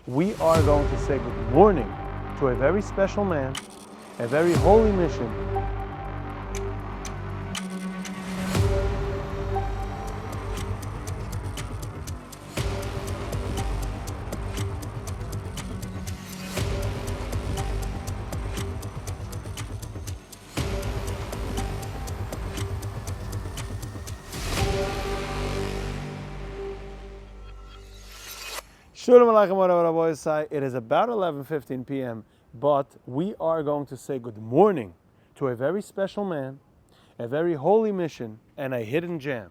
we are going to say good morning to a very special man, a very holy mission. Shalom Aleichem. It is about 11:15 p.m., but we are going to say good morning to a very special man, a very holy mission, and a hidden gem.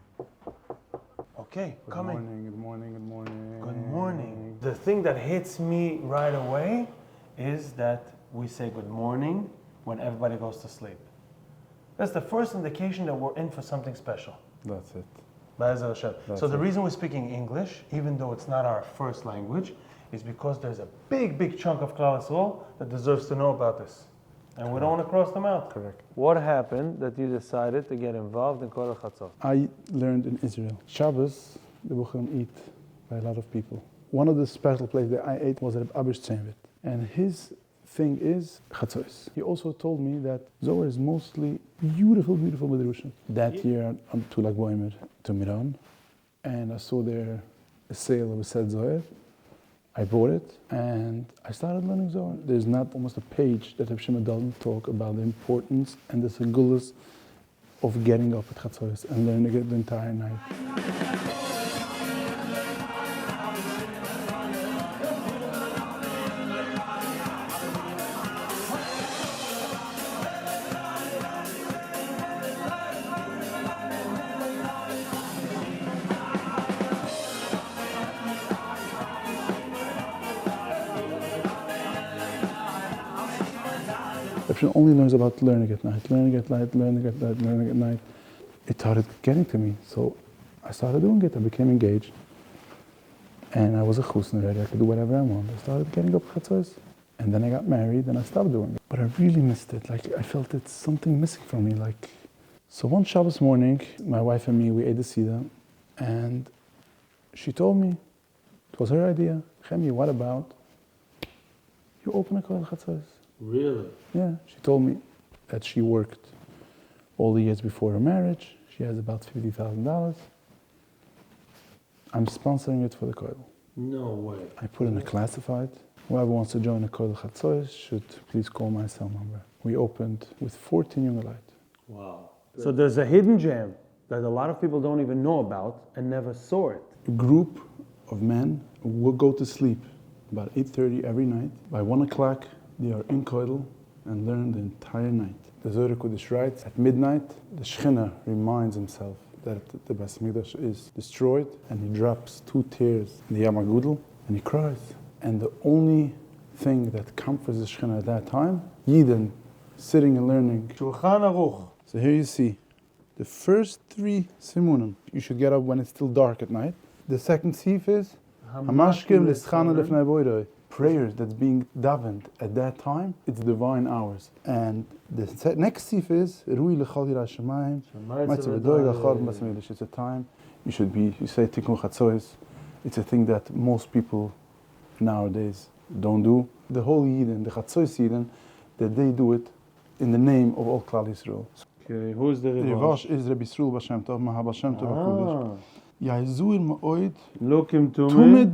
Okay, Good coming. morning. Good morning. The thing that hits me right away is that we say good morning when everybody goes to sleep. That's the first indication that we're in for something special. That's it. So the reason we're speaking English, even though it's not our first language, is because there's a big chunk of Kollel Chatzos that deserves to know about this. And we don't want to cross them out. Correct. What happened that you decided to get involved in Kollel Chatzos? I learned in Israel. Shabbos, the Bukhim eat by a lot of people. One of the special places that I ate was at Abish Tzemvet. And his thing is Chatzos. He also told me that Zohar is mostly beautiful Medrushim. That year, to Lag Boimer, to Miran, and I saw there a sale of a set Zohar. I bought it, and I started learning Zohar. There's not almost a page that Rabbi Nechemya doesn't talk about the importance and the Galus of getting up at Chatzos and learning it the entire night. Rabbi only learns about learning at night. It started getting to me, so I started doing it. I became engaged, and I was a chusn already. I could do whatever I want. I started getting up chatzos, and then I got married, and I stopped doing it. But I really missed it. I felt it's something missing from me. So one Shabbos morning, my wife and me, we ate the Seder, and she told me, it was her idea, Nechemya, what about you open a Kollel Chatzos? Really? Yeah, she told me that she worked all the years before her marriage. She has about $50,000. I'm sponsoring it for the Kollel. No way. I put in a classified. Whoever wants to join the Kollel Chatzos should please call my cell number. We opened with 14 young light. Wow. So there's a hidden gem that a lot of people don't even know about and never saw it. A group of men will go to sleep about 8:30 every night. By 1 o'clock, they are in Kollel and learn the entire night. The Zohar Kodesh writes, at midnight, the Shechina reminds himself that the Beis Mikdash is destroyed, and he drops 2 tears in the Yam HaGudel, and he cries. And the only thing that comforts the Shechina at that time, Yidden, sitting and learning. Shulchan Aruch. So here you see, the first 3 simunim, you should get up when it's still dark at night. The second sif is, Hamashkim L'Schana Lefnei Boidoi. Prayers that's being davened at that time, it's divine hours. And the next sif is Rui L'Chol Yirah Shamayim. It's a time you say Tikkun Chatzos. It's a thing that most people nowadays don't do. The holy Yidden, the Chatzos Yidden, that they do it in the name of all Klal Yisrael. Okay, who's the Rivash is Rabbi Yisrael Bashem Tov, Mahabashem Tov HaKudosh. Look him to me. me.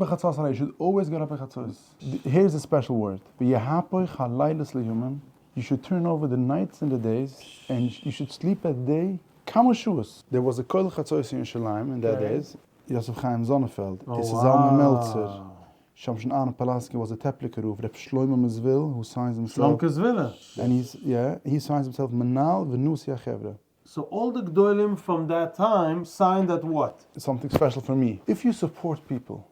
You should always get up at Chatzos. Here's a special word. You should turn over the nights and the days, and you should sleep at day. Kamashuas. There was a Kollel Chatzos in Yerushalayim in that days. Yosef Chaim Sonnefeld. Oh, Zalman Meltzer. Shamshon Arne Palaski was a Teplikeruf. Reb Shlomo Mizvil, who signs himself. And he signs himself Manal Venus Yachevra. So all the Gdolim from that time signed that what? It's something special for me. If you support people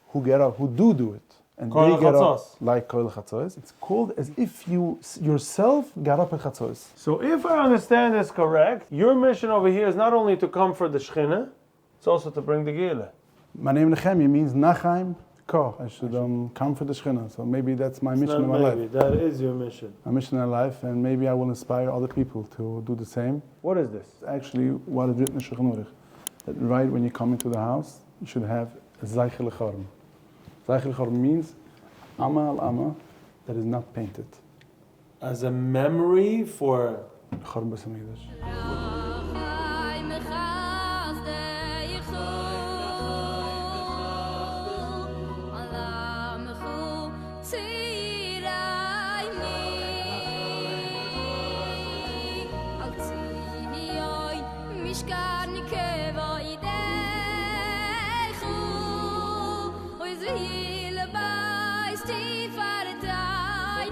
who get up, who do it, and Kollel they get Chatzos. up like Kollel Chatzos, it's called as if you yourself got up at Chatzos. So if I understand this correct, your mission over here is not only to comfort the Shechina, it's also to bring the Gile. My name Nechemya means Nachaim Ko. I should comfort the Shechina. So maybe that's my mission in my life. That is your mission. My mission in life, and maybe I will inspire other people to do the same. What is this? Actually, what is written in Shulchan Aruch, that right when you come into the house, you should have a Zeichel Lecharm. Zeichel Lecharm means Amma that is not painted. As a memory for Chorban Beis Hamikdash.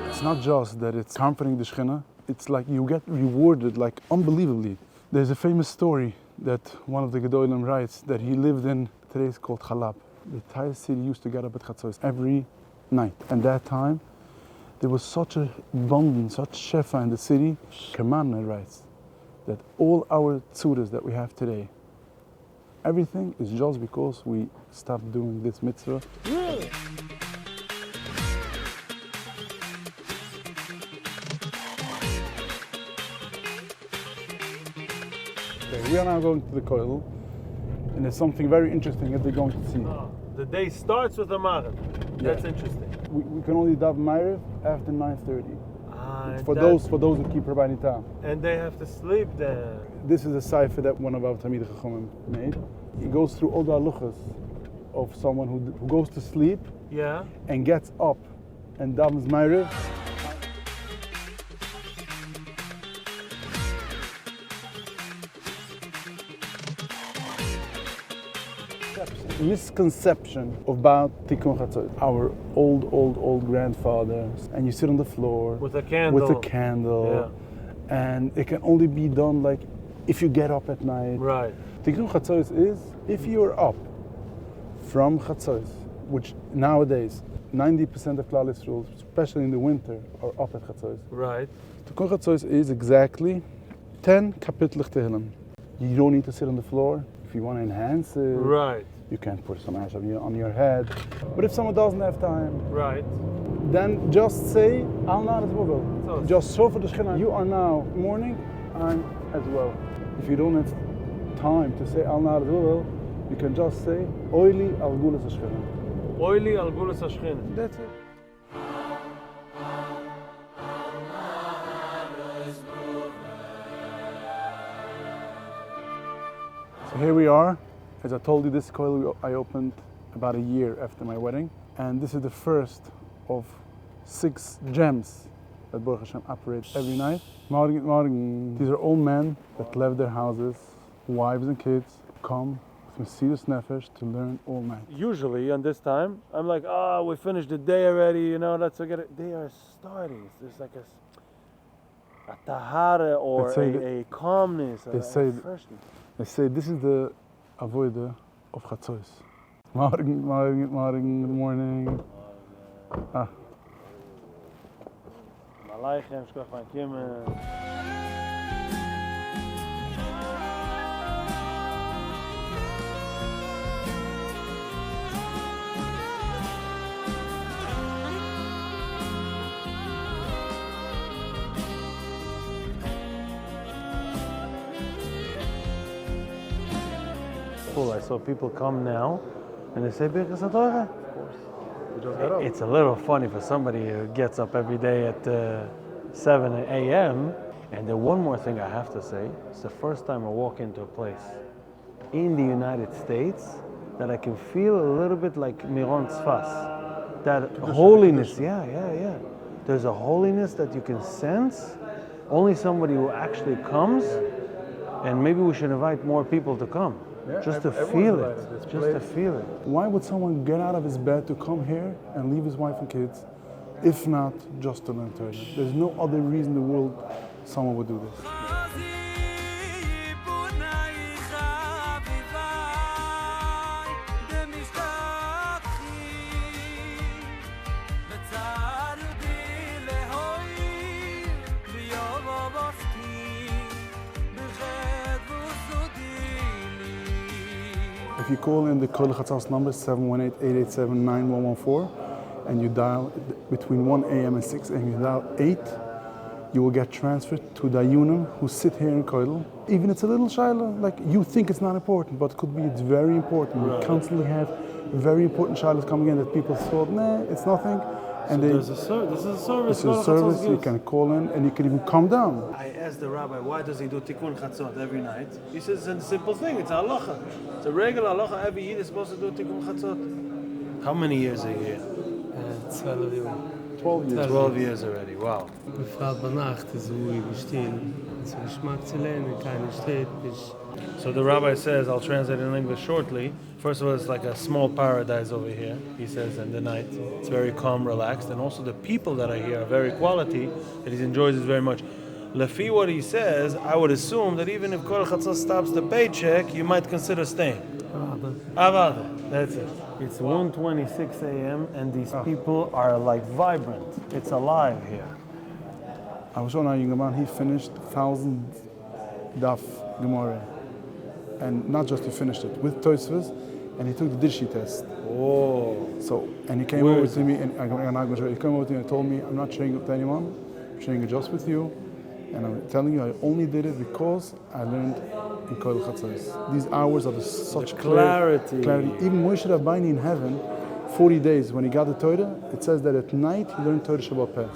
It's not just that it's comforting the Shechina, it's like you get rewarded like unbelievably. There's a famous story that one of the Gedolim writes that he lived in, today it's called Chalab. The entire city used to get up at Chatzos every night. And that time, there was such a abundance, such shefa in the city. Kemanah writes that all our tzuras that we have today, everything is just because we stopped doing this mitzvah. really. Okay, we are now going to the Kollel, and there's something very interesting that we're going to see. The day starts with a Maariv. That's interesting. We can only daven Ma'ariv after 9:30. And For those who keep Rabbi Nechemya. And they have to sleep then. This is a cipher that one of our Talmidei Chachamim made. He goes through all the halachas of someone who goes to sleep Yeah. and gets up and davens Ma'ariv. Misconception about Tikkun Chatzos. Our old grandfathers, and you sit on the floor With a candle. And it can only be done like if you get up at night. Right. Tikkun Chatzos is if you're up from Chatzos, which nowadays 90% of Klal Yisrael, especially in the winter, are up at Chatzos. Right. Tikkun Chatzos is exactly 10 kapitlich Tehillim. You don't need to sit on the floor. If you want to enhance it, Right. you can put some ash on your head. But if someone doesn't have time, Right. then just say, Al Nar as well. So- Just show for the Shechina. You are now mourning, I'm as well. If you don't have time to say Al Nar as well, you can just say, Oili al Galus Shechina. Oily al Galus Shechina. That's it. So here we are. As I told you, this kollel I opened about a year after my wedding. And this is the first of 6 gems that Baruch Hashem operates every night. Morgen. These are all men that left their houses, wives and kids, come with Mesirus Nefesh to learn all night. Usually on this time, I'm like, oh, we finished the day already, let's forget it. They are starting. There's like a tahara or a calmness, a freshness. They say this is the avodah of Chatzos. Morgen, good morning. Malaichem, shkoch van kiemen. Cool, I saw people come now and they say, Birkas HaTorah. We just got up. It's a little funny for somebody who gets up every day at 7 a.m. And then one more thing I have to say, it's the first time I walk into a place in the United States that I can feel a little bit like Miron Tzfas. That holiness, yeah. There's a holiness that you can sense. Only somebody who actually comes, and maybe we should invite more people to come. Just to feel it. Why would someone get out of his bed to come here and leave his wife and kids, if not just to learn Torah? There's no other reason in the world someone would do this. If you call in the Kollel Chatzos number 718-887-9114 and you dial between 1 a.m. and 6 a.m. you dial 8, you will get transferred to the Ayunim who sit here in Kollel. Even it's a little shiloh, like you think it's not important, but it could be, it's very important. We constantly have very important shilohs coming in that people thought, nah, it's nothing. And This is a service. this is a service you can call in, and you can even come down. I asked the rabbi, why does he do tikkun chatzot every night? He says it's a simple thing. It's a halacha. It's a regular halacha. Every Yid is supposed to do tikkun chatzot. How many years are you here? 12 years. 12 years. 12 years already. Wow. Befragt bei Nacht ist ruhig, still. Es ist Geschmack zu lernen, keine steht, nicht. So the rabbi says, I'll translate in English shortly. First of all, it's like a small paradise over here, he says, in the night. It's very calm, relaxed, and also the people that are here are very quality, that he enjoys it very much. Lefi what he says, I would assume that even if Kollel Chatzos stops the paycheck, you might consider staying. Avada. That's it. It's 1:26 a.m. and these people are like vibrant. It's alive here. I was showing our young man, he finished 1,000 daf Gemara. And not just he finished it, with Tosfos, and he took the Dirshi test. Oh. So, and he came over to me, and he came over to me and told me, I'm not sharing it with anyone, I'm sharing it just with you. And I'm telling you, I only did it because I learned in Kollel Chatzos. These hours are such clarity. Even Moshe Rabbeinu in heaven, 40 days, when he got the Torah, it says that at night he learned Torah Shabbat Peh.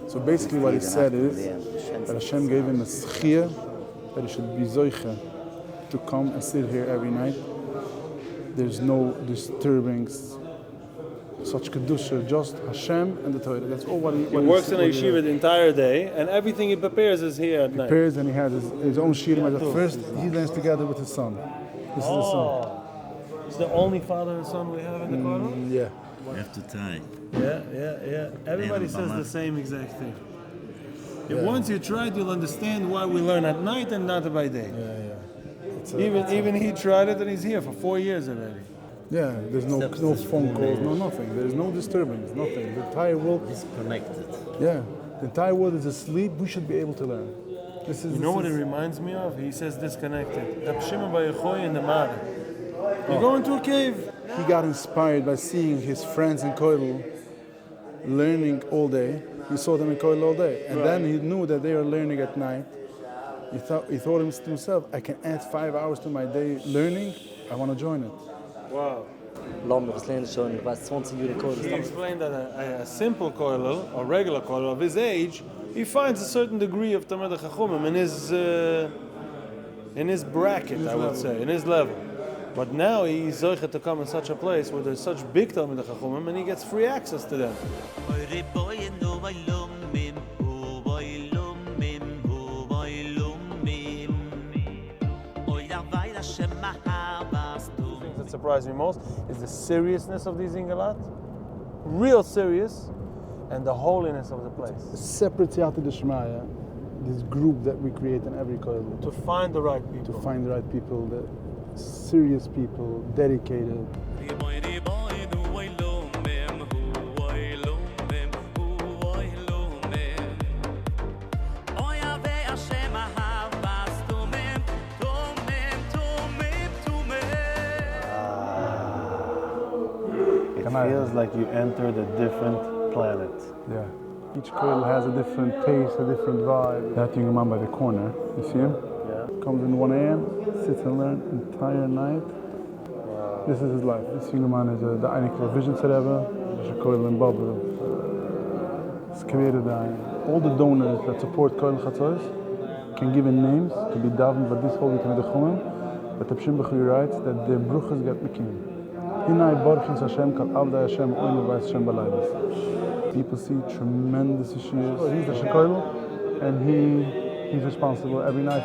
So basically what he said is that Hashem gave him a schia, that he should be zoicha to come and sit here every night. There's no disturbings, such kedusha, just Hashem and the Torah. That's all what he works in a yeshiva the entire day, and everything he prepares is here at night. Prepares, and he has his own shirim. At first, he learns together with his son. This is the son. It's the only father and son we have in the Kollel? Yeah. You have to tie. Yeah. Everybody says the same exact thing. If once you try it, you'll understand why we learn at night and not by day. Even he tried it, and he's here for 4 years already. Yeah, there's no phone calls, no nothing. There's no disturbance, nothing. The entire world is connected. Yeah, the entire world is asleep. We should be able to learn. You know what it reminds me of? He says disconnected. Reb Shimon Bar Yochai in the Mara. You go into a cave. He got inspired by seeing his friends in Kollel learning all day. He saw them in Kollel all day. And then he knew that they were learning at night. He thought to himself, I can add 5 hours to my day learning. I want to join it. Wow. He explained that a simple kollel, or regular kollel of his age, he finds a certain degree of Talmidei Chachamim in his bracket, I would say, in his level. But now he's zoichet to come in such a place where there's such big Talmidei Chachamim, and he gets free access to them. That surprised me most is the seriousness of these ingalat, real serious, and the holiness of the place. A separate Siyata D'Shmaya, this group that we create in every kollel. To find the right people. To find the right people, the serious people, dedicated. It feels like you entered a different planet. Yeah. Each kollel has a different taste, a different vibe. That young man by the corner, you see him? Yeah. Comes in 1 a.m., sits and learns entire night. Wow. This is his life. This young man is the Einikla Vision Rebbe, there's a kollel in Babel. It's created all the donors that support Kollel Chatzos can give in names to be davened, but this Holy Shechina, but the Pshim B'chu writes that the bruches get mekim. Hinai Baruch Hashem Kal Avda Hashem Oinu V'Ais Hashem B'Laibas. People see tremendous issues. He's the Shekoil, and he's responsible every night.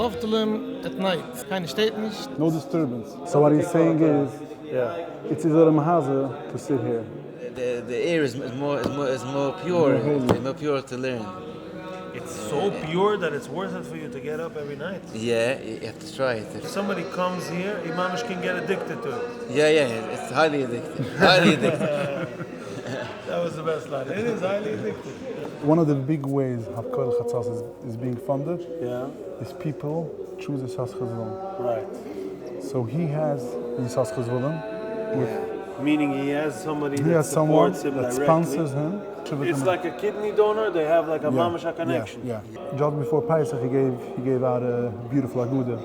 Hoftelim at night. Keine steht nicht. No disturbance. So what he's saying is, it's either a mahaza to sit here. The air is more pure. It's more pure to learn. It's so pure that it's worth it for you to get up every night. Yeah, you have to try it. If somebody comes here, imamish can get addicted to it. Yeah, it's highly addictive. Highly addictive. That was the best line. It is highly addictive. One of the big ways how Kollel Chatzos is being funded is people choose a Sas Chazvon. Right. So he has the Sas Chazvon. Meaning he has somebody He that has someone supports him that directly. sponsors him. It's like a kidney donor. They have like a mamash connection. Yeah. Just before Pesach, he gave out a beautiful aguda,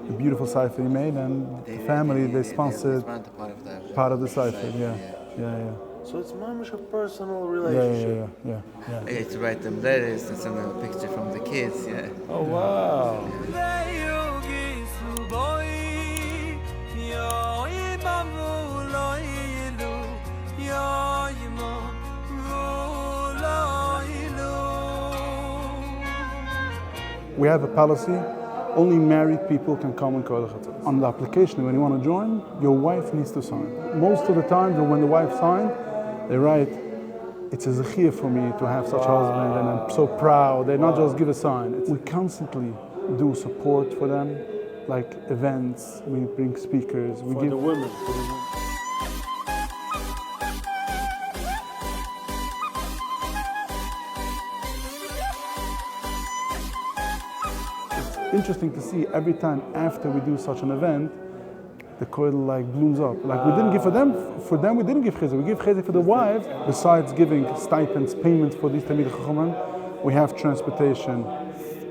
a beautiful cipher he made, and the family they sponsored part of the cipher. Yeah. So it's mamash a personal relationship. Yeah. I get to write them letters and send them a picture from the kids. Yeah. Oh wow. We have a policy, only married people can come and Kollel Chatzos. On the application, when you want to join, your wife needs to sign. Most of the time, when the wife signs, they write, it's a zechiyah for me to have such a husband, and I'm so proud. They not just give a sign. We constantly do support for them, like events, we bring speakers. We For give the women. Interesting to see every time after we do such an event, the kollel like blooms up. Like we didn't give for them we didn't give chizuk. We give chizuk for the wives. Besides giving stipends, payments for these Talmidei Chachamim, we have transportation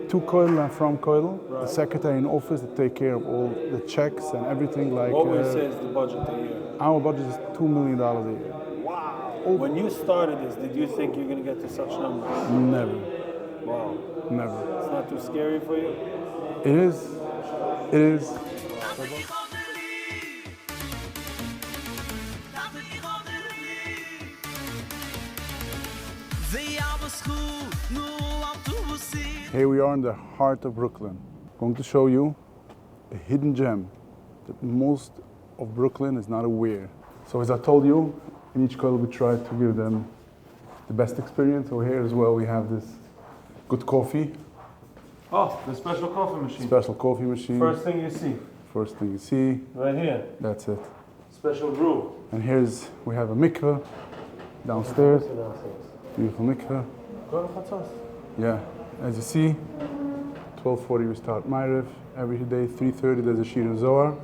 to kollel and from kollel. The secretary in office that take care of all the checks and everything. Like What would you say is the budget a year? our budget is $2 million a year. Wow. When you started this, did you think you're going to get to such numbers? Never, Wow. never. It's not too scary for you? It is. Here we are in the heart of Brooklyn. I'm going to show you a hidden gem that most of Brooklyn is not aware. So as I told you, in each kollel we try to give them the best experience. So here as well we have this good coffee. Oh, the special coffee machine. Special coffee machine. First thing you see. First thing you see. Right here. That's it. Special brew. And we have a mikveh downstairs. Beautiful mikveh. Kollel Chatzos. Yeah. As you see, 12:40 we start Ma'ariv. Every day, 3:30 there's a Shir and Zohar.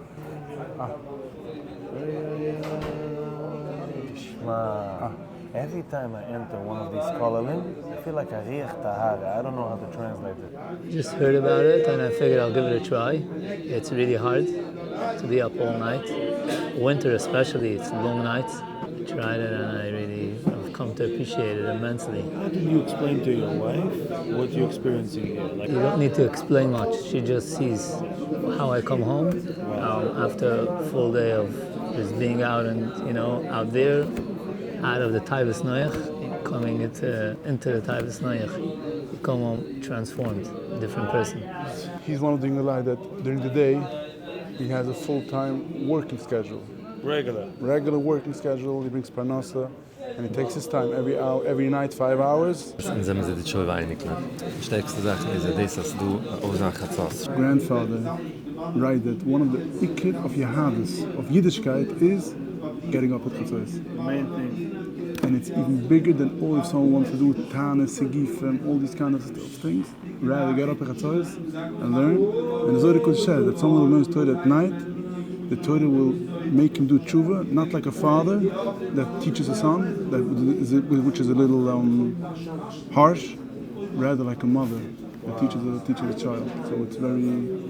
Every time I enter one of these Kollelim, I feel like a riech tahara. I don't know how to translate it. Just heard about it and I figured I'll give it a try. It's really hard to be up all night. Winter especially, it's long nights. I tried it and I really have come to appreciate it immensely. How did you explain to your wife what you're experiencing here? Like, You don't need to explain much. She just sees how I come home after a full day of just being out and, out there, out of the Taivas Noach, coming into the Taivas Noach. You come home transformed, a different person. He's one of the Ingalai that during the day he has a full-time working schedule. Regular working schedule. He brings parnasa and he takes his time every night 5 hours. Dann sind wir die Schuhe einiglich. Die stärkste Sache ist, dass du aus nach Chatzos. Grandfather write that one of the ikir of Yehadus, of Yiddishkeit, is getting up at Chatzos. main thing. And it's even bigger than all if someone wants to do Tana, Segif, and all these kind of things. Rather get up at Chatzos and learn. And the Zohar could say that someone who learns Torah at night, the Torah will make him do tshuva, not like a father that teaches a son, which is a little harsh, rather like a mother that teaches a child. So it's very...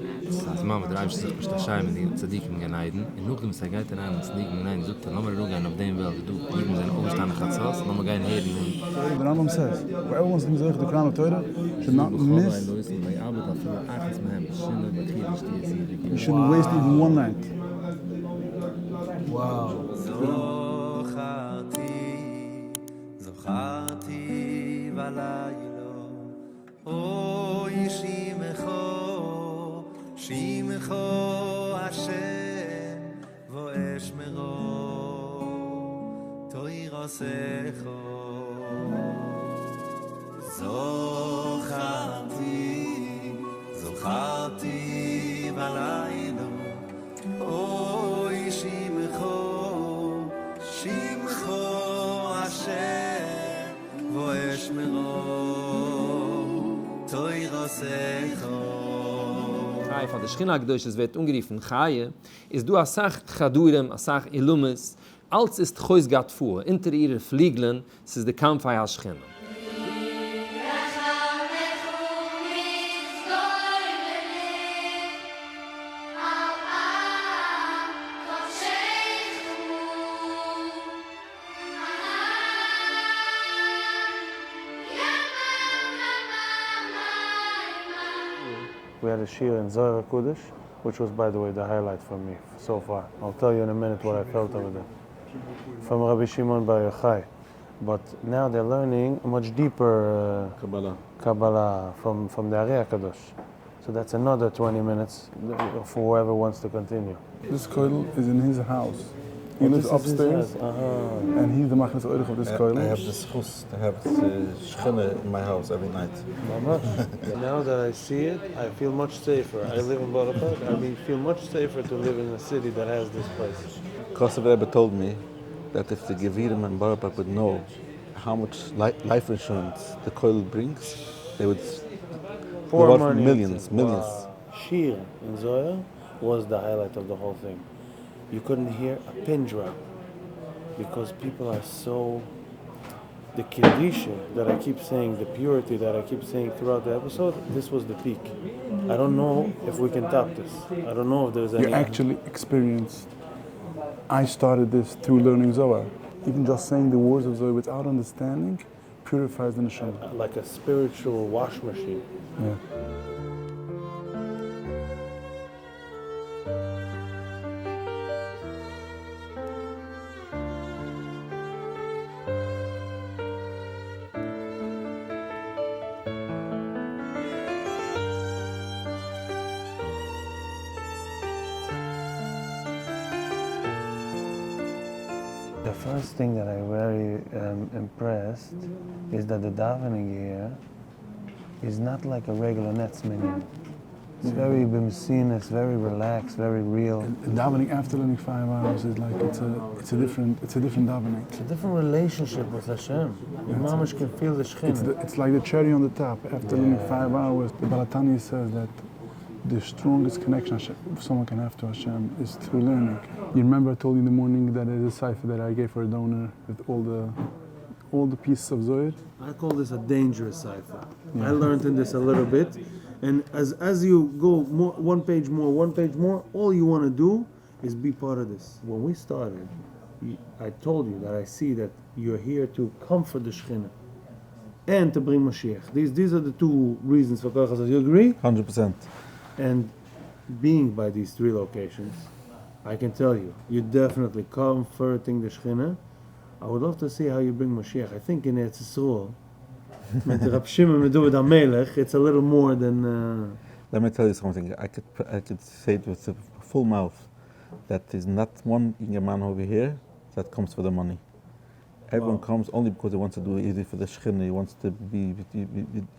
Als Mama dreibst sich bis der Scheim in die Tzadikim geneiden. Und noch dem ist geht an den Tzadikim geneiden, sucht nochmal rugen auf dem Welt, du jedem seine Oberstand nach Chatzos, nochmal gehen heden. The Rambam says, for everyone's in the Quran of Torah, should not miss, you shouldn't waste even one night. Wow. זכרתי בלילה, אוי שימחו ואשמרו תוירוסך זוכרתי בלילה אוי שמחו השם ואשמרו תוירוסך Chai von der Shechina Gdoishes wird ungeriefen Chai, ist du a Sach Chadurem, a Sach Illumis, als ist Chois Gat vor, hinter ihre Fliegeln, es ist der Kampf a Shechina. We had a shir in Zohar Kodesh, which was, by the way, the highlight for me so far. I'll tell you in a minute what I felt over there. From Rabbi Shimon Bar Yochai. But now they're learning a much deeper Kabbalah from the Ari HaKadosh. So that's another 20 minutes for whoever wants to continue. This kollel is in his house. He lives upstairs, and he's the machnas oirich of this kollel. I have the schus to have Shechina in my house every night. Now that I see it, I feel much safer. I live in Borapad. I feel much safer to live in a city that has this place. Kosev Rebbe told me that if the Gevirim and Borapad would know how much life insurance the kollel brings, they would Pour go out money. millions. Wow. Shir in Zohar was the highlight of the whole thing. You couldn't hear a pin drop because people are so... The Kedisha that I keep saying, the purity that I keep saying throughout the episode, this was the peak. I don't know if we can top this. I don't know if there's any... You actually experienced. I started this through learning Zohar. Even just saying the words of Zohar without understanding purifies the neshama. Like a spiritual wash machine. Yeah. The first thing that I very impressed is that the davening here is not like a regular Nets minyan. It's very bimsin, it's very relaxed, very real. And davening after learning 5 hours is like it's a different davening. It's a different relationship with Hashem. Your mamash can feel the Shechina. It's like the cherry on the top. After learning 5 hours, the Balatani says that the strongest connection someone can have to Hashem is through learning. You remember I told you in the morning that there's a cipher that I gave for a donor with all the pieces of Zohar? I call this a dangerous cipher. I learned in this a little bit. And as you go one page more, all you want to do is be part of this. When we started, I told you that I see that you're here to comfort the Shechina and to bring Mashiach. These are the two reasons for Kollel Chatzos. You agree? 100%. And being by these 3 locations, I can tell you, you're definitely comforting the Shechina. I would love to see how you bring Mashiach. I think in Eretz Yisrael, with Rab Shimon and David HaMelech, it's a little more than... Let me tell you something. I could say it with a full mouth that there's not one young man over here that comes for the money. Everyone comes only because he wants to do it easy for the Shechina. He wants to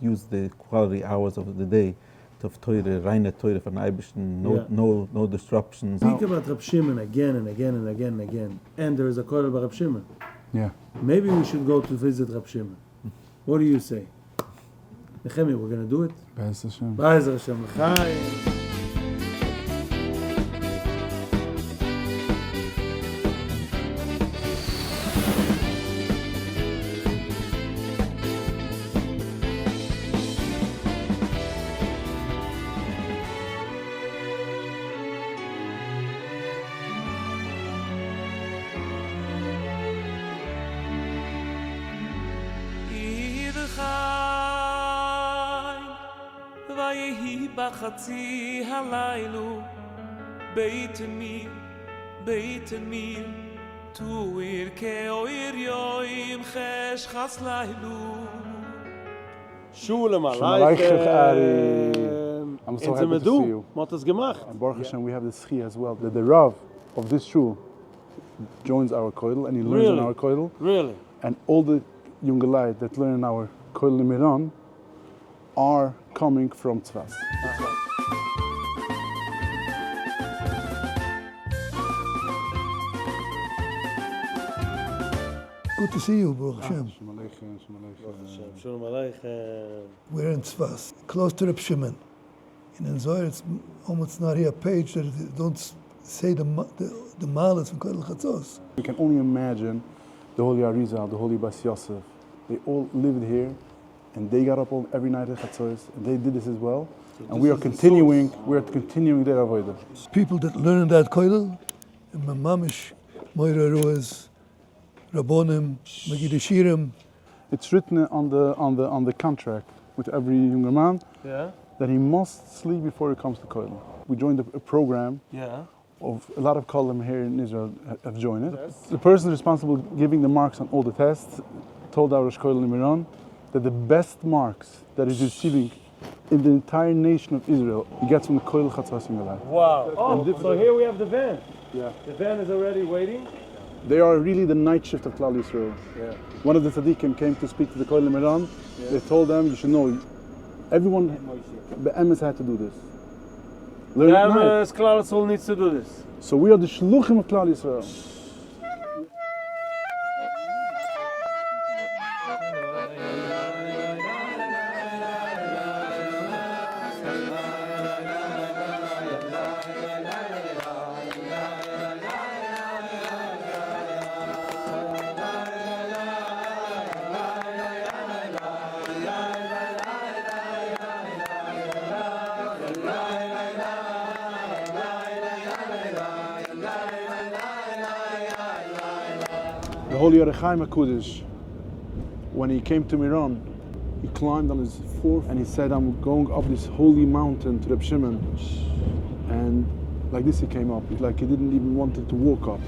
use the quality hours of the day to Torah, reine Torah for Eibishn, no disruptions. Speak about Rab Shimon again and again and again and again. And there is a Kollel by Rab Shimon. Yeah. Maybe we should go to visit Rab Shimon. What do you say? Nechemya, we're going to do it? Be'ez Hashem. Be'ez Hashem. Chai. בחצי הלילו בית מיר תויר כאויר יוים חשכס לילו Shulam Aleichem. I'm so happy to see you. What has gemacht? And Baruch Hashem, we have the Schi as well. The Rav of this shul joins our Kollel and he learns in our Kollel. Really? And all the unwavering that learn in our Kollelim are coming from Tzfas. Good to see you, Baruch Hashem. Shalom Aleichem. We're in Tzfas, close to Reb Shimon. In Zohar, it's almost not here a page that it don't say the malas from Kollel Chatzos. You can only imagine the Holy Arizal, the Holy Bas Yosef. They all lived here, and they got up every night at Chatzos, and they did this as well. And we are continuing their avodah. People that learn in that Kollel, in Mamish, Moira Ruaz, Rabbonim, Magid Shirim. It's written on the contract with every younger man that he must sleep before he comes to Kollel. We joined a program of a lot of Kollelim here in Israel have joined it. Yes. The person responsible giving the marks on all the tests told our Rosh Kollel in Iran that the best marks that he's receiving in the entire nation of Israel, he gets from the Kollel Chatzos in life. Wow. Oh, so here we have the van. Yeah. The van is already waiting. They are really the night shift of Klal Yisrael. Yeah. One of the tzaddikim came to speak to the Kollel in Iran. Yeah. They told them, you should know, everyone, the Emes had to do this. Learn at night. Klal Yisrael needs to do this. So we are the shluchim of Klal Yisrael. The Holy Shechina HaKudosh, when he came to Miran, he climbed on his fourth and he said, I'm going up this holy mountain to Reb Shimon. And like this he came up, it's like he didn't even want to walk up.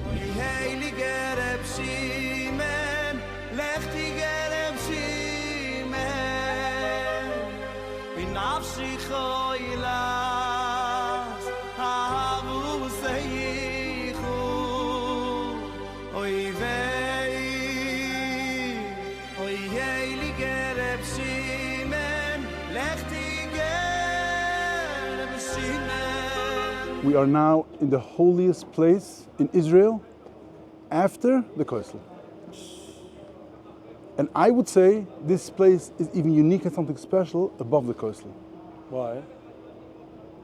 We are now in the holiest place in Israel after the Kollel. And I would say this place is even unique and something special above the Kollel. Why?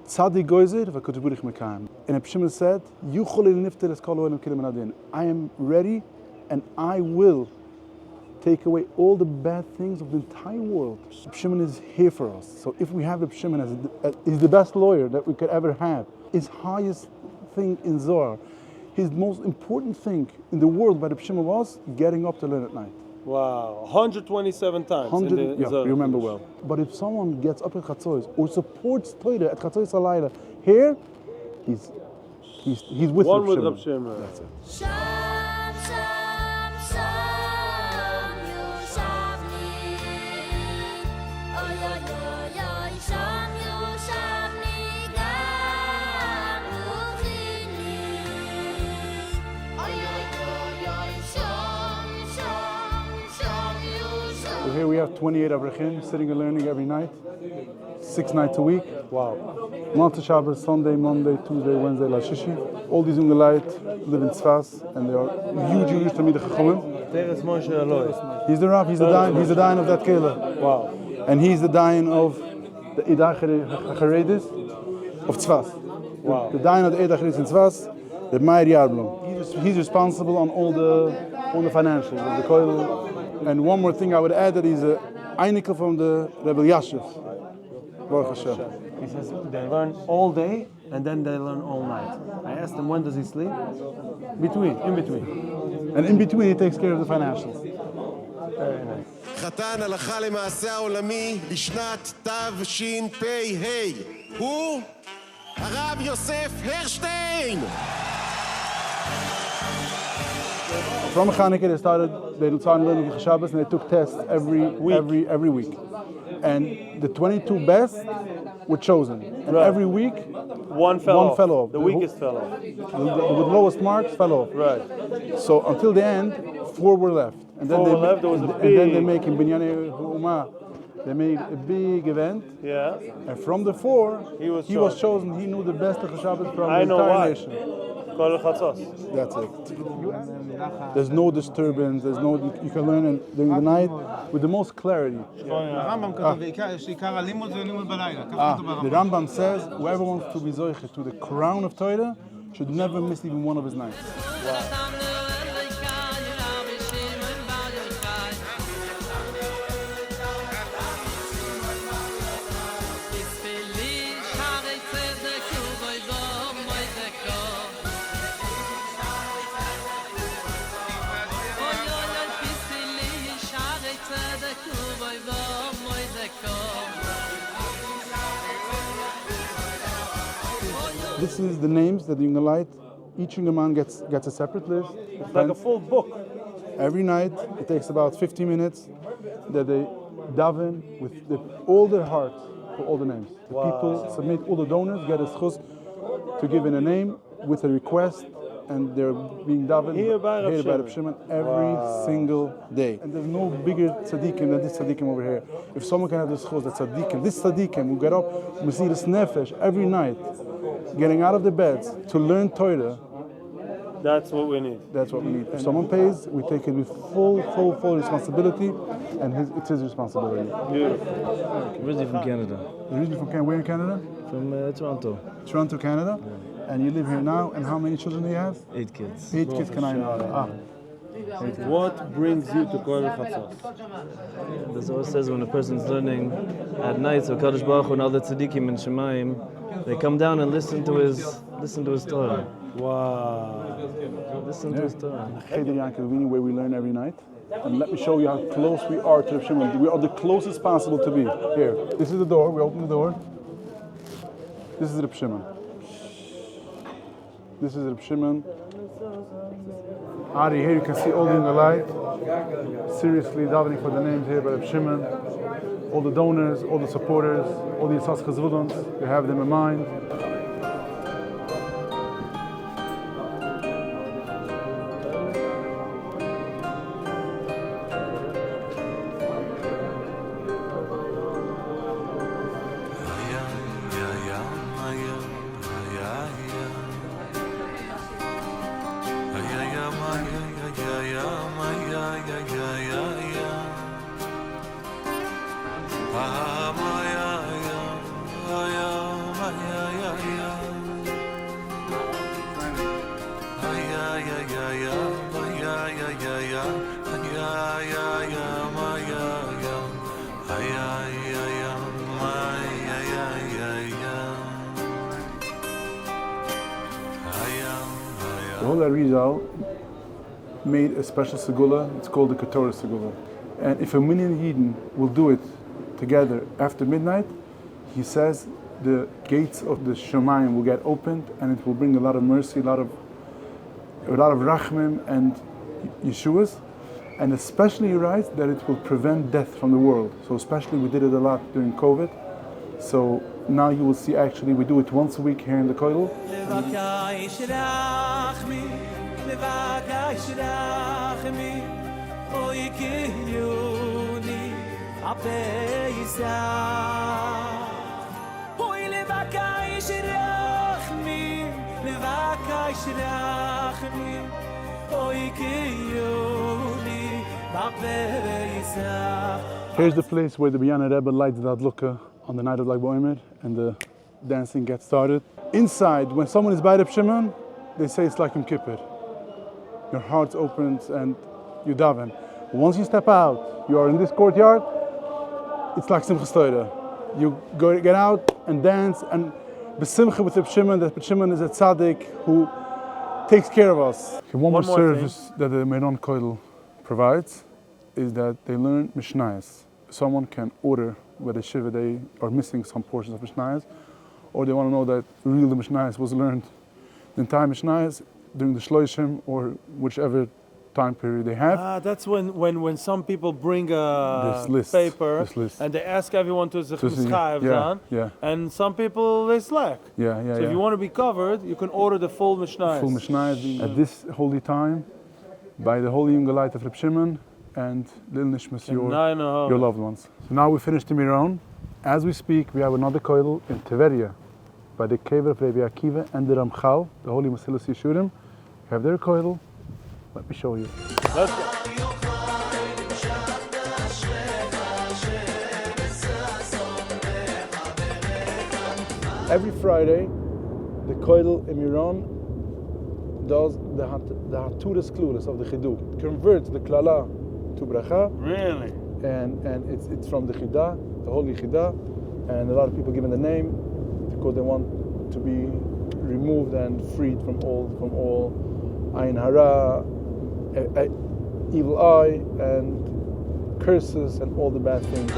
Tzadik goyzer v'kodesh burich mekayim. And Reb Shimon said, I am ready and I will take away all the bad things of the entire world. Reb Shimon is here for us. So if we have Reb Shimon he's the best lawyer that we could ever have. His highest thing in Zohar, his most important thing in the world by Reb Shimon was getting up to learn at night. Wow, 127 times. You remember well. But if someone gets up at Chatzos or supports Torah at Chatzos Halayla, here, he's with Reb Shimon. That's it. So here we have 28 Avrechim sitting and learning every night, 6 nights a week. Wow. Montez Shabbos, Sunday, Monday, Tuesday, Wednesday, La Shishi. All these unwavering live in Tzfas, and they are huge Talmidei Chachamim. He's the Rav, he's the Dayan of that Kehillah. Wow. And he's the Dayan of the Eidah Hacharedis of Tzfas. Wow. The Dayan of the Eidah Hacharedis in Tzfas, the Meir Yarblom. He's responsible on all the financials of the Kollel. And one more thing I would add, that he's a Einikel from the Rebbe Yeshuos. Baruch Hashem. He says they learn all day and then they learn all night. I asked him, when does he sleep? In between. And in between he takes care of the financials. Very nice. חתן הלכה למעשה העולמי בשנת תשפ"ה הוא הרב יוסף הרשטיין. From Chanukah they started learning Shabbos and they took tests every week. And the 22 best were chosen. And Right. every week, One fell off. The The weakest fell off. with lowest marks fell off. Right. So until the end, 4 were left. And then Four they were left, there was a and then they big- make in Binyane Huma, they made a big event. Yeah. And from the 4, He was chosen. He knew the best of Shabbos from I the know entire why. nation. Kollel Chatzos. That's it. There's no disturbance. You can learn during the night with the most clarity. The Rambam says whoever wants to be zoiche to the crown of Torah should never miss even one of his nights. This is the names that the Yungalite, each Yungaman gets a separate list. It's like a full book. Every night, it takes about 50 minutes that they daven with all their heart for all the names. The people submit, all the donors get a schus to give in a name with a request, and they're being daven Here by Reb Shimon every single day. And there's no bigger tzaddikim than this tzaddikim over here. If someone can have this schus, that tzaddikim, this tzaddikim who get up, Mesiras Nefesh every night, getting out of their beds to learn Torah. That's what we need. That's what we need. If someone pays, we take it with full responsibility, and it's his responsibility. Beautiful. Originally from Canada. Originally from Canada. Where in Canada? From Toronto. Toronto, Canada. Yeah. And you live here now. And how many children do you have? 8 kids. 8 kids. Can I know? What brings you to Kollel Chatzos? The Zohar says when a person's learning at night, so Kadosh Baruch Hu and all the tzaddikim and Shemaim, they come down and listen to his Torah. Wow. Listen to his Torah. Cheder Yankelvini, where we learn every night. And let me show you how close we are to Reb Shimon. We are the closest possible to be. Here, this is the door. We open the door. This is Reb Shimon. This is Reb Shimon. Ari, here you can see all in the light. Seriously davening for the names here by Reb Shimon. All the donors, all the supporters, all the Yisas Chazvudons, we have them in mind. The whole Arizal made a special segula. It's called the Torah segula. And if 1 million Yidden will do it together after midnight, he says the gates of the Shemayim will get opened, and it will bring a lot of mercy, a lot of rachmim and Yeshuos. And especially he writes that it will prevent death from the world. So especially we did it a lot during COVID. So now you will see actually we do it once a week here in the Kollel. Here's the place where the Biyana Rebbe lights the Adluka on the night of Lag BaOmer, and the dancing gets started. Inside, when someone is by Reb Shimon, they say it's like Yom Kippur. Your heart opens and you daven. Once you step out, you are in this courtyard, it's like Simchas Torah. You get out and dance and besimcha with Reb Shimon, that Reb Shimon is a tzaddik who takes care of us. One more service that the Meiron Kollel provides is that they learn Mishnayos. Someone can order whether Shiva they are missing some portions of Mishnayos, or they want to know that really the Mishnayos was learned, the entire Mishnayos during the Shloshim or whichever time period they have. That's when some people bring a This list, paper this list. and they ask everyone to see, Zechuschayev yeah. and some people they slack. Yeah. So if you want to be covered, you can order the full Mishnah. Full Mishnah at this holy time by the holy unwavering of Reb Shimon and Lil Nishmas, your loved ones. So now we finished the Miron. As we speak, we have another kollel in Tveria by the cave of Rabbi Akiva and the Ramchal, the holy Mesilas Yeshurim. We have their kollel. Let me show you. Let's go. Every Friday, the kollel in Miron does the Haturas Kluras of the Chidduv. It converts the Klala to Bracha. Really? And it's from the Chida, the Holy Chida, and a lot of people give it the name because they want to be removed and freed from all Ayin Hara, evil eye, and curses, and all the bad things.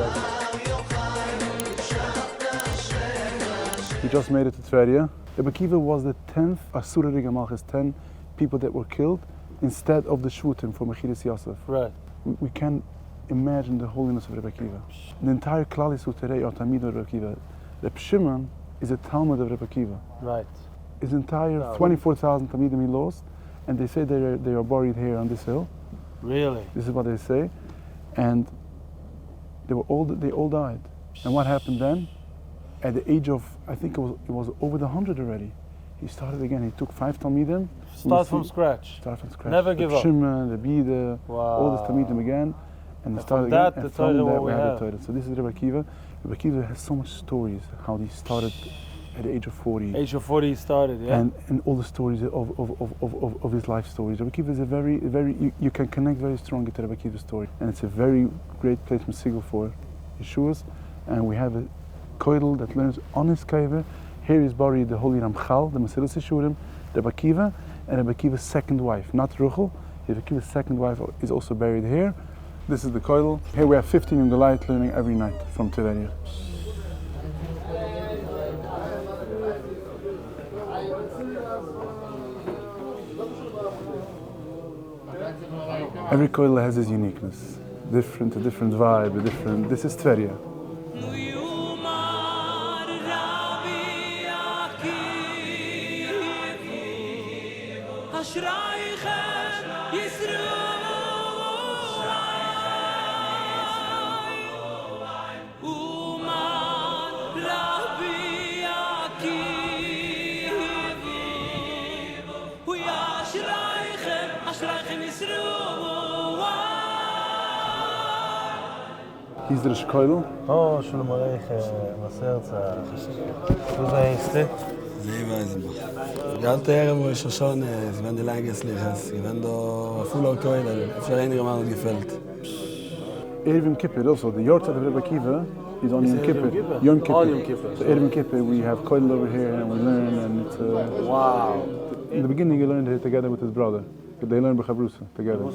We just made it to Tveria. Rabbi Akiva was the 10th Asura Riga Malchus, 10 people that were killed instead of the Shvutim for Mechiras Yosef. Right. We can imagine the holiness of Rabbi Akiva. The entire Klal Yisrael today are Talmidei of Rabbi Akiva. Reb Shimon is a Talmud of Rabbi Akiva. Right. His entire 24,000 Talmidim he lost, and they say they are buried here on this hill. Really? This is what they say. And they all died. And what happened then? At the age of, I think it was over the 100 already, he started again. He took 5 Talmidim. Start from scratch. Never give up. Shimon, Rebbe, all the Talmidim again. And he started again. And from that we have the Torah. So this is Rabbi Akiva. Rabbi Akiva has so much stories, how he started at the age of 40. Age of 40 he started, yeah. And all the stories of his life stories. Rabbi Akiva is a very, you can connect very strongly to Rabbi Akiva's story. And it's a very great place, Mesigel, for Yeshuos. And we have a kollel that learns on his kaver. Here is buried the holy Ramchal, the Mesilas Yeshurim, Rabbi Akiva, and Rabbi Akiva's second wife, not Ruchel. Rabbi Akiva's second wife is also buried here. This is the kollel. Here we have 15 in the light learning every night from Tveria. Every kollel has its uniqueness, a different vibe, This is Tveria. He's the Kollel. Oh, Shalom Aleichem, Maserza. Wo ist du? Sie weiß ich. Gerade Ehre, wo ich schon, sie werden die Lage slichas, sie werden da voller Kollel, auf der einige Mal gefällt. Yom Kippur also, the Yortzeit of Rabbi Akiva is on Yom Kippur. Yom Kippur. So Yom Kippur, we have kollel over here and we learn, and it's wow. In the beginning, he learned it together with his brother. They learned B'chabrusa together.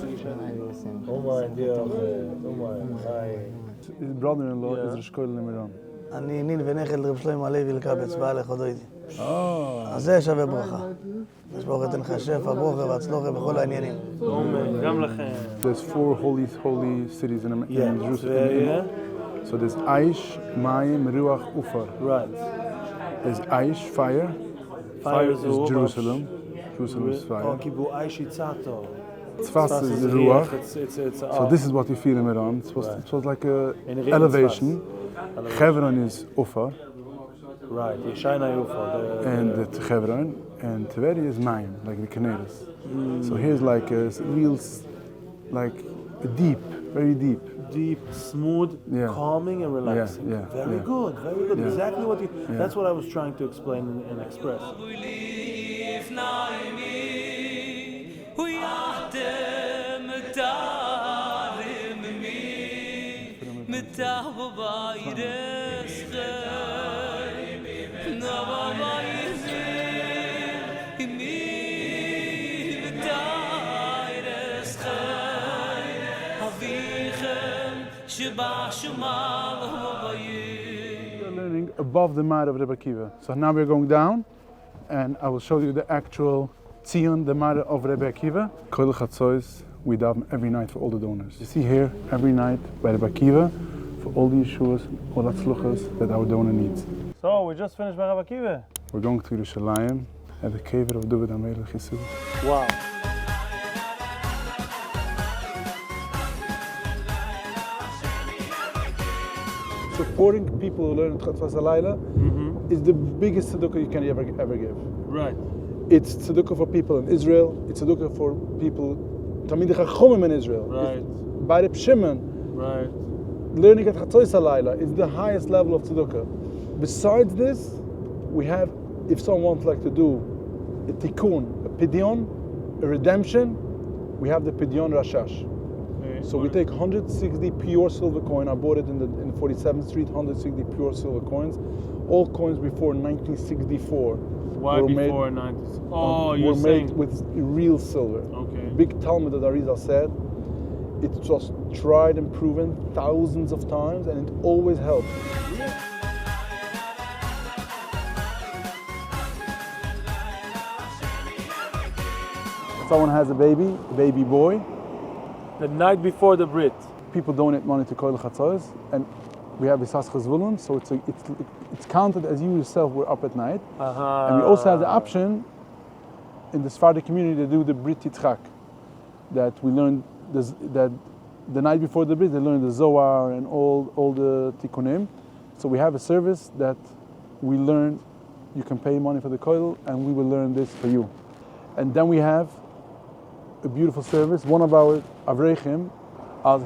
His brother-in-law is Rosh Kollel Miron. אני נין ונכד לרב שלמה הלוי לקבץ, בא לכבודו איתי. אז זה שווה ברכה. יש ברוך אתן לך שפע, ברכה והצלחה בכל העניינים. גם לכם. There's 4 holy cities in Jerusalem. So there's Aish, Mayim, Ruach, Ufar. Right. There's Aish, fire. Fire is Jerusalem. Jerusalem is fire. Tzfas is the Ruach. So this is what you feel in Iran. It was like a elevation. Hebron is Ufar. Right, Yeshina Ufar. And the Hebron. And Tveria is Mayim, like the Canadians. So here's like a real, like deep, very deep. Deep, smooth, calming and relaxing. Very good. Yeah. Exactly what you, that's what I was trying to explain and express. Learning above the Ma'at of Rabbi Akiva. So now we're going down, and I will show you the actual Tzion, the Ma'at of Rabbi Akiva. Kollel Chatzos, we daven every night for all the donors. You see here, every night by the Bakiva, for all the Yeshuos, all the tzluchas that our donor needs. So, we just finished by Rabbi Kiva. We're going to Yerushalayim at the Kivrei of David HaMelech Yeshuos. Wow. Supporting people who learn Chatzos Halayla is the biggest tzedukah you can ever give. Right. It's tzedukah for people in Israel. It's tzedukah for people, Talmidei Chachamim in Israel. Right. By the Shimon. Right. Learning at Chatzos Halayla is the highest level of tzedukah. Besides this, we have, if someone wants like to do a tikkun, a pidyon, a redemption, we have the pidyon rashash. So we take 160 pure silver coin. I bought it in 47th Street, 160 pure silver coins. All coins before 1964. Why before 90s? Oh, you're were saying... made with real silver. Okay. Big Talmud that Arizal said, it's just tried and proven thousands of times, and it always helps. Someone has a baby boy. The night before the Brit. People donate money to Kollel Chatzos, and we have Isas Chazvulun, so it's counted as you yourself were up at night. And we also have the option in the Sephardic community to do the Brit Yitzchak, that we learn that the night before the Brit they learn the Zohar and all the Tikkunim. So we have a service that we learn. You can pay money for the Kollel, and we will learn this for you. And then we have a beautiful service. One of our Avrechim,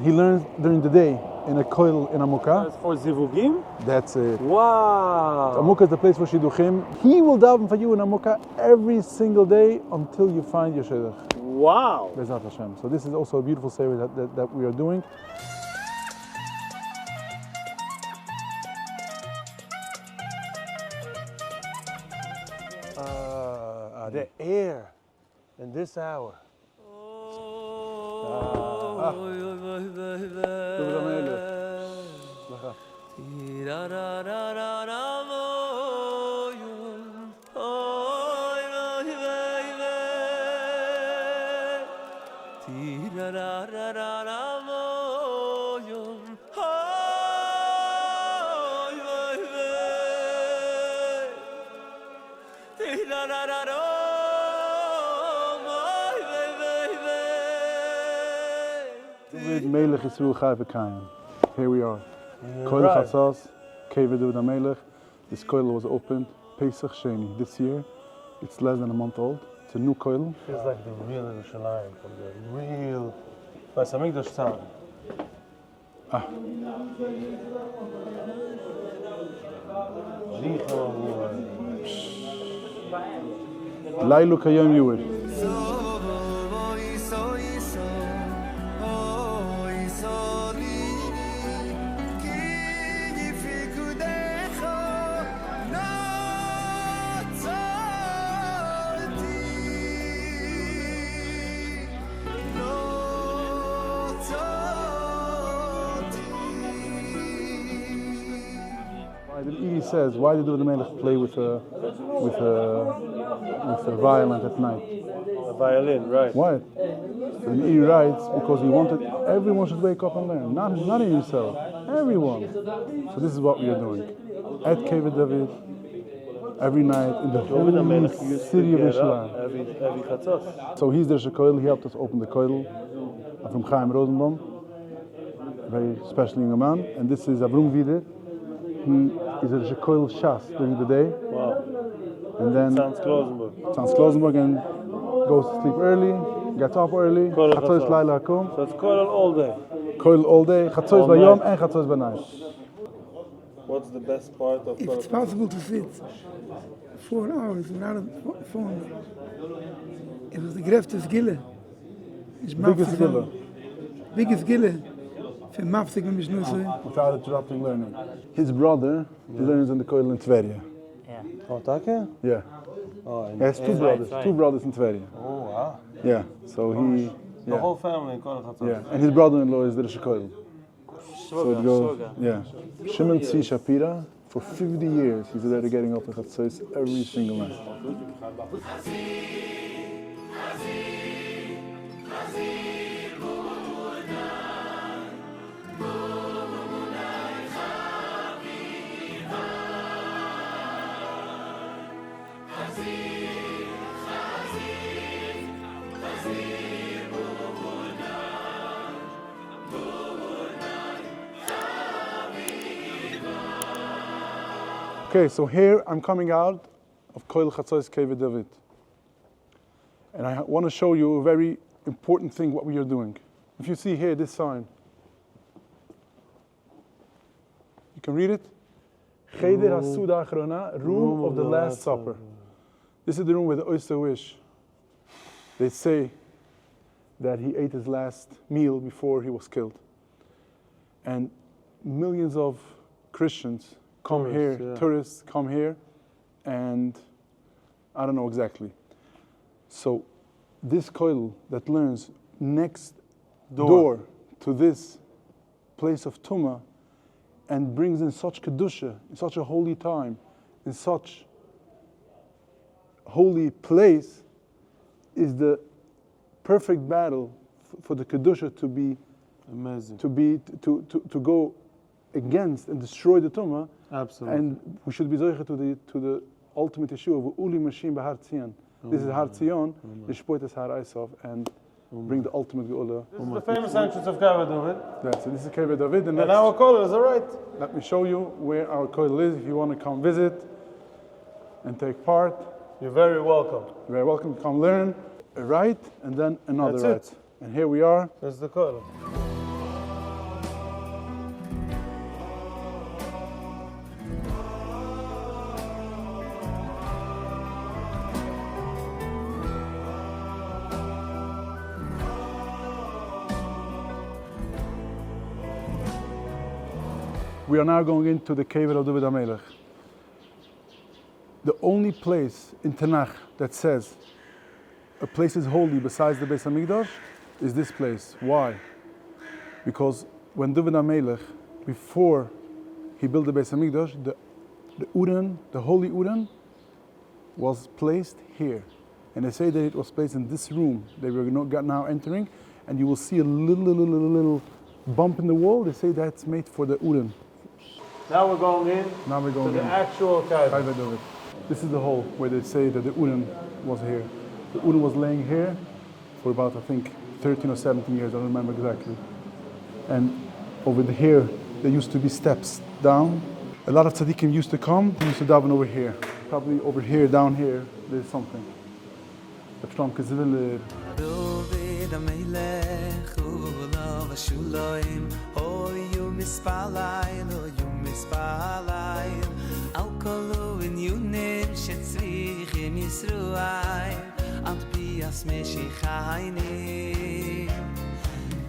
he learns during the day in a Kollel in Amukah. That's for Zivugim? That's it. Wow! Amukah is the place for Shidduchim. He will daven for you in Amukah every single day until you find your Shidduch. Wow! Bezat Hashem. So this is also a beautiful service that we are doing. The air in this hour. Melech Yisrael Chai V'Kayim. Here we are. Kollel Chatzos, Kivrei Tzadikim. This kollel was opened Pesach Sheni this year. It's less than a month old. It's a new kollel. Feels like the real Yerushalayim, from the real Beis sound. Lailu Kayom Yuir. He says, why did the Melech play with a violin at night? A violin, right? Why? And he writes because he wanted everyone should wake up and learn, not in himself, everyone. So this is what we are doing at Kivrei David every night in the whole city of Yerushalayim. Every Chatzos. So he's the Kollel. He helped us open the Kollel from Chaim Rosenbaum, a very special young man. And this is Avrum Vider. He is a Kollel Shas during the day. Wow. And then Sounds Klosenberg and goes to sleep early, gets up early. Chatzos Laila Hakum. So it's Kollel all day. Kollel all day. Chatzos Bayom and Chatzos B'Night. What's the best part of If it's possible to sit 4 hours without a phone, it was the greatest gille. Biggest gille. Biggest gille. Without interrupting learning. His brother learns in the Kollel in Tveria. Yeah. Oh, Taka? Yeah. Oh, he has two brothers in Tveria. Oh, wow. Yeah, so he... The whole family in Kollel Chatzos. Yeah, and his brother-in-law is the Kollel. So it goes, yeah. Shimon Tzvi Shapira, for 50 years, he's already getting up to Chatzos every single night. Okay, so here I'm coming out of Kollel Chatzos Kivrei David. And I want to show you a very important thing what we are doing. If you see here this sign, you can read it. Cheder HaSuda Achrona, room of the Last Supper. This is the room where the oyster wish. They say that he ate his last meal before he was killed. And millions of Christians come here, tourists come here, and I don't know exactly. So this kollel that learns next door to this place of Tumah and brings in such kedusha, in such a holy time, in such holy place, is the perfect battle for the kedusha to be amazing, to go against and destroy the Tumah. Absolutely. And we should be zoiche to the ultimate issue of Uli Mashim Bahar Tzion. This is Har Tzion, Yeshpoit es Har Eisov, and bring the ultimate Geula. This is the famous entrance of Kivrei David. That's it. This is Kivrei David. And our kollel is all right. Let me show you where our kollel is if you want to come visit and take part. You're very welcome. You're very welcome to come learn a right and then another That's right. And here we are. This is the kollel. We are now going into the cave of David HaMelech. The only place in Tanakh that says a place is holy besides the Beis HaMikdash is this place. Why? Because when David HaMelech, before he built the Beis HaMikdash, the Uran, the holy Uran, was placed here. And they say that it was placed in this room that we're now entering, and you will see a little bump in the wall. They say that's made for the Uran. Now we're going in to the actual Kivrei. This is the hole where they say that the Uran was here. The Uran was laying here for about, I think, 13 or 17 years, I don't remember exactly. And over here, there used to be steps down. A lot of tzaddikim used to come, they used to daven over here. Probably over here, down here, there's something. Mispalayim al kolu in yunim shetzrichim Yisruayim ant pias meshechayim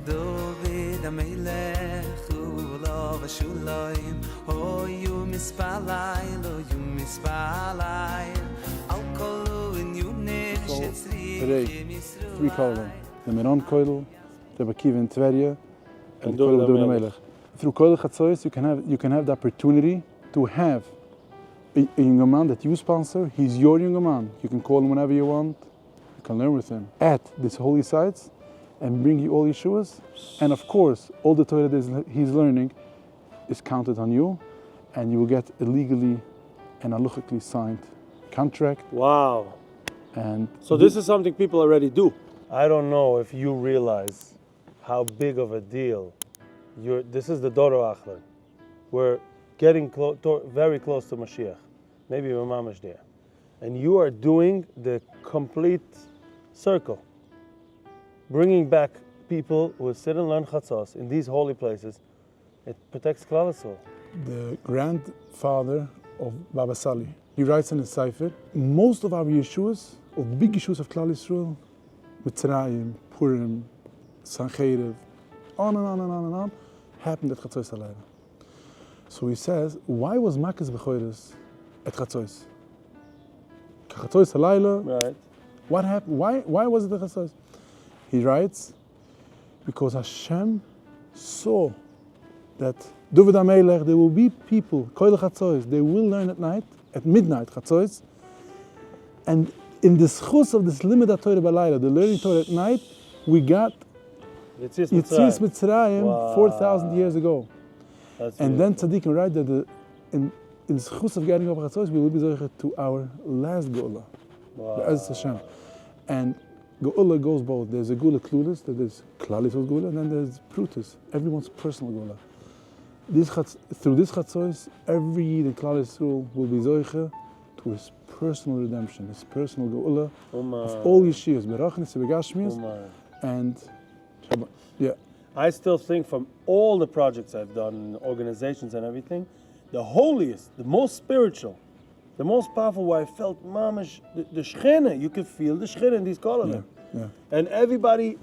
David HaMelech ulav hashulayim hoyu mispalayim lo yu mispalayim al kolu in yunim shetzrichim Yisruayim. Three kollel. The Meron kollel, the Bakiv in Tverje, and the kollel of David HaMelech. Through Kollel Chatzos, you can have the opportunity to have a young man that you sponsor. He's your young man. You can call him whenever you want. You can learn with him at these holy sites and bring you all Yeshuos. And of course, all the Torah that he's learning is counted on you, and you will get a legally and halachically signed contract. Wow. And so this is something people already do. I don't know if you realize how big of a deal this is the Doro Achlan. We're getting very close to Mashiach. Maybe we're mamash there. And you are doing the complete circle. Bringing back people who sit and learn Chatzos in these holy places. It protects Klal Yisrael. The grandfather of Baba Sali, he writes in his Sefer, most of our Yeshuos, of big Yeshuos of Klal Yisrael, Mitzrayim, Purim, Sancheiriv, on and on and on and on, happened at Chatzos Halayla. So he says, why was Makkos B'choros at Chatzos? Chatzos Halayla, right. What happened? Why was it at Chatzos? He writes, because Hashem saw that David HaMelech, there will be people, Kollel Chatzos, they will learn at night, at midnight Chatzos, and in the schus of this limud Torah Balayla, the learning Torah at night, we got Yetzias Mitzrayim 4,000 years ago. And then tzaddikim write that in the schus of getting over Chatzos, we will be zoichet to our last Geula, Be'ez Hashem. And Geula goes both. There's a Geula Klulis, that is Klal Yisrael's Geula, and then there's Prutus, everyone's personal Geula. through this Chatzos, every Yid in Klal Yisrael will be zoiche to his personal redemption, his personal geula of all Yeshivas, berachnis, begashmias, and yeah. I still think from all the projects I've done, organizations and everything, the holiest, the most spiritual, the most powerful, where I felt mamash, the Shechina, you can feel the Shechina in these Kollelim. Yeah. And everybody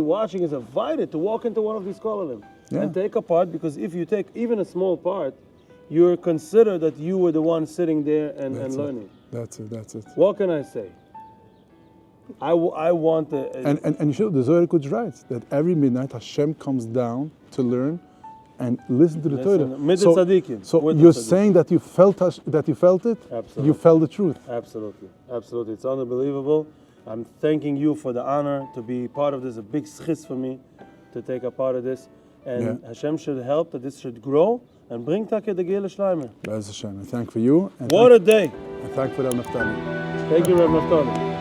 watching is invited to walk into one of these Kollelim and take a part, because if you take even a small part, you're considered that you were the one sitting there and learning. That's it. What can I say? I want the... And you should, the Zohar is right, that every midnight Hashem comes down to learn and listen to the Torah. So you're saying that you felt it? Absolutely. You felt the truth? Absolutely. It's unbelievable. I'm thanking you for the honor to be part of this. A big schiz for me to take a part of this. And Hashem should help that this should grow and bring Take the Gele Shleimer. That's Hashem. I thank for you. What a day. And thank for Rav Naftali. Thank you, Rav Naftali.